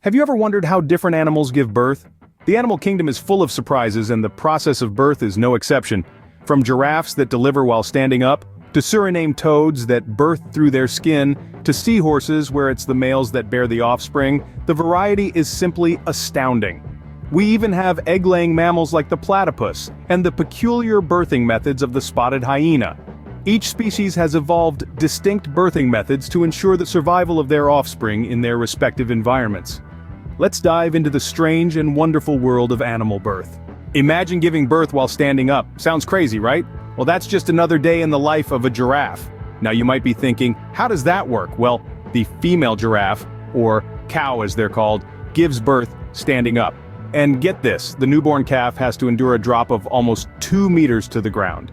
Have you ever wondered how different animals give birth? The animal kingdom is full of surprises, and the process of birth is no exception. From giraffes that deliver while standing up, to Suriname toads that birth through their skin, to seahorses where it's the males that bear the offspring, the variety is simply astounding. We even have egg-laying mammals like the platypus, and the peculiar birthing methods of the spotted hyena. Each species has evolved distinct birthing methods to ensure the survival of their offspring in their respective environments. Let's dive into the strange and wonderful world of animal birth. Imagine giving birth while standing up. Sounds crazy, right? Well, that's just another day in the life of a giraffe. Now you might be thinking, how does that work? Well, the female giraffe, or cow as they're called, gives birth standing up. And get this, the newborn calf has to endure a drop of almost 2 meters to the ground.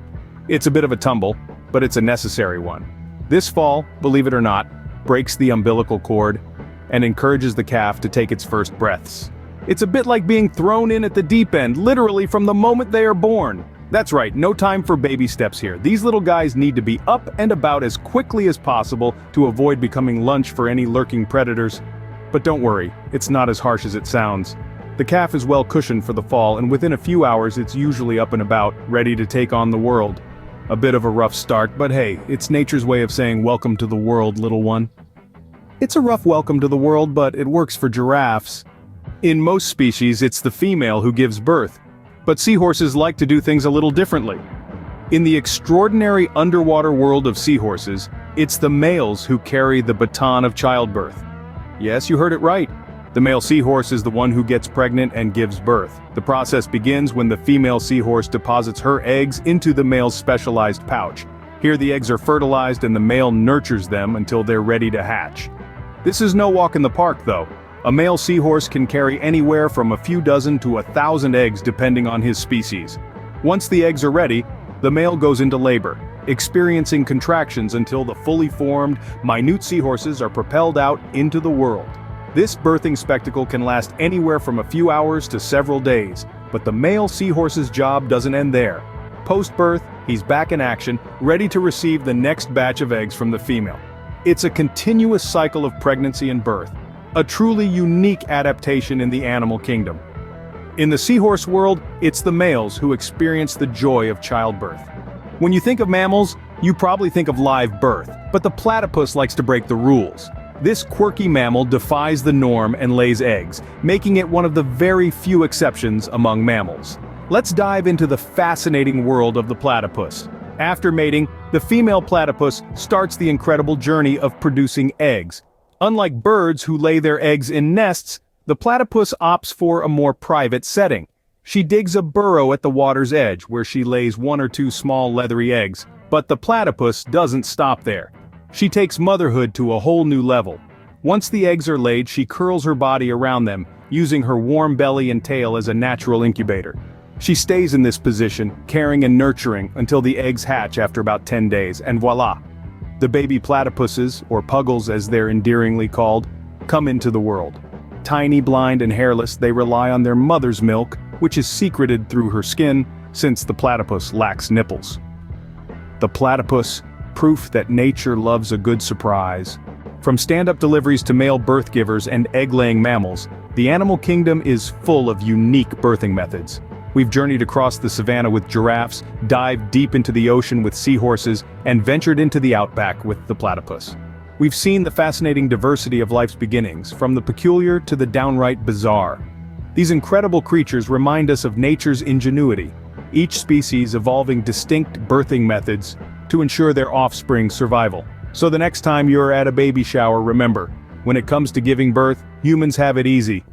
It's a bit of a tumble, but it's a necessary one. This fall, believe it or not, breaks the umbilical cord and encourages the calf to take its first breaths. It's a bit like being thrown in at the deep end, literally from the moment they are born. That's right, no time for baby steps here. These little guys need to be up and about as quickly as possible to avoid becoming lunch for any lurking predators. But don't worry, it's not as harsh as it sounds. The calf is well cushioned for the fall, and within a few hours it's usually up and about, ready to take on the world. A bit of a rough start, but hey, it's nature's way of saying welcome to the world, little one. It's a rough welcome to the world, but it works for giraffes. In most species, it's the female who gives birth, but seahorses like to do things a little differently. In the extraordinary underwater world of seahorses, it's the males who carry the baton of childbirth. Yes, you heard it right. The male seahorse is the one who gets pregnant and gives birth. The process begins when the female seahorse deposits her eggs into the male's specialized pouch. Here the eggs are fertilized and the male nurtures them until they're ready to hatch. This is no walk in the park though. A male seahorse can carry anywhere from a few dozen to 1,000 eggs depending on his species. Once the eggs are ready, the male goes into labor, experiencing contractions until the fully formed, minute seahorses are propelled out into the world. This birthing spectacle can last anywhere from a few hours to several days, but the male seahorse's job doesn't end there. Post-birth, he's back in action, ready to receive the next batch of eggs from the female. It's a continuous cycle of pregnancy and birth, a truly unique adaptation in the animal kingdom. In the seahorse world, it's the males who experience the joy of childbirth. When you think of mammals, you probably think of live birth, but the platypus likes to break the rules. This quirky mammal defies the norm and lays eggs, making it one of the very few exceptions among mammals. Let's dive into the fascinating world of the platypus. After mating, the female platypus starts the incredible journey of producing eggs. Unlike birds who lay their eggs in nests, the platypus opts for a more private setting. She digs a burrow at the water's edge where she lays 1 or 2 small leathery eggs, but the platypus doesn't stop there. She takes motherhood to a whole new level. Once the eggs are laid, she curls her body around them, using her warm belly and tail as a natural incubator. She stays in this position, caring and nurturing, until the eggs hatch after about 10 days, and voila! The baby platypuses, or puggles as they're endearingly called, come into the world. Tiny, blind, and hairless, they rely on their mother's milk, which is secreted through her skin, since the platypus lacks nipples. The platypus, proof that nature loves a good surprise. From stand-up deliveries to male birth givers and egg-laying mammals, the animal kingdom is full of unique birthing methods. We've journeyed across the savannah with giraffes, dived deep into the ocean with seahorses, and ventured into the outback with the platypus. We've seen the fascinating diversity of life's beginnings, from the peculiar to the downright bizarre. These incredible creatures remind us of nature's ingenuity, each species evolving distinct birthing methods to ensure their offspring's survival. So the next time you're at a baby shower, remember, when it comes to giving birth, humans have it easy.